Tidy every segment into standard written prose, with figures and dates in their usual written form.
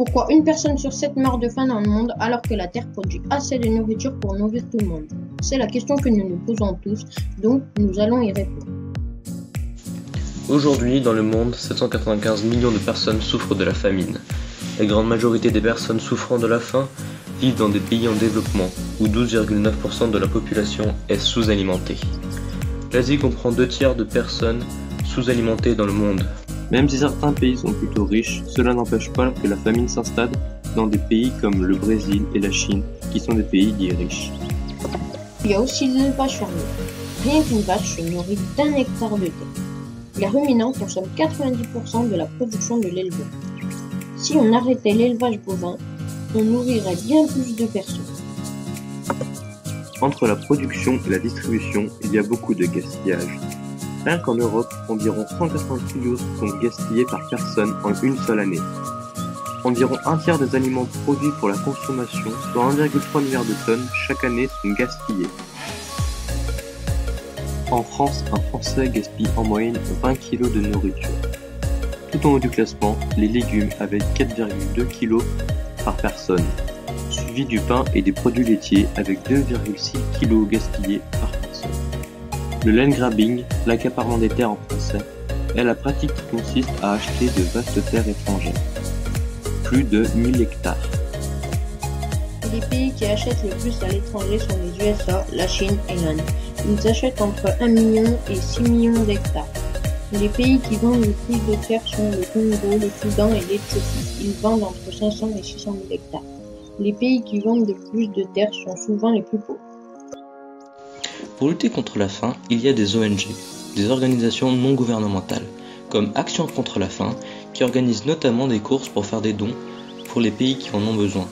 Pourquoi une personne sur 7 meurt de faim dans le monde alors que la Terre produit assez de nourriture pour nourrir tout le monde? C'est la question que nous nous posons tous, donc nous allons y répondre. Aujourd'hui, dans le monde, 795 millions de personnes souffrent de la famine. La grande majorité des personnes souffrant de la faim vivent dans des pays en développement, où 12,9% de la population est sous-alimentée. L'Asie comprend 2/3 de personnes sous-alimentées dans le monde. Même si certains pays sont plutôt riches, cela n'empêche pas que la famine s'installe dans des pays comme le Brésil et la Chine, qui sont des pays dits riches. Il y a aussi l'élevage fermier. Rien qu'une vache se nourrit d'1 hectare de terre. Les ruminants consomment 90% de la production de l'élevage. Si on arrêtait l'élevage bovin, on nourrirait bien plus de personnes. Entre la production et la distribution, il y a beaucoup de gaspillage. Rien qu'en Europe, environ 180 kg sont gaspillés par personne en une seule année. Environ 1/3 des aliments produits pour la consommation, soit 1,3 milliard de tonnes, chaque année sont gaspillés. En France, un Français gaspille en moyenne 20 kg de nourriture. Tout en haut du classement, les légumes avec 4,2 kg par personne, suivi du pain et des produits laitiers avec 2,6 kg gaspillés par personne. Le land grabbing, l'accaparement des terres en français, est la pratique qui consiste à acheter de vastes terres étrangères. Plus de 1000 hectares. Les pays qui achètent le plus à l'étranger sont les USA, la Chine et l'Inde. Ils achètent entre 1 million et 6 millions d'hectares. Les pays qui vendent le plus de terres sont le Congo, le Soudan et l'Éthiopie. Ils vendent entre 500 et 600 000 hectares. Les pays qui vendent le plus de terres sont souvent les plus pauvres. Pour lutter contre la faim, il y a des ONG, des organisations non gouvernementales, comme Action contre la faim, qui organisent notamment des courses pour faire des dons pour les pays qui en ont besoin.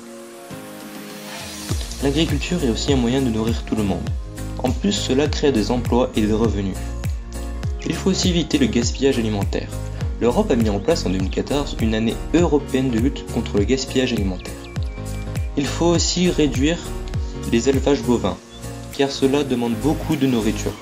L'agriculture est aussi un moyen de nourrir tout le monde. En plus, cela crée des emplois et des revenus. Il faut aussi éviter le gaspillage alimentaire. L'Europe a mis en place en 2014 une année européenne de lutte contre le gaspillage alimentaire. Il faut aussi réduire les élevages bovins, car cela demande beaucoup de nourriture.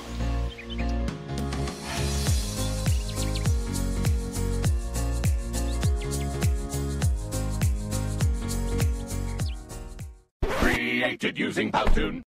Created using Powtoon.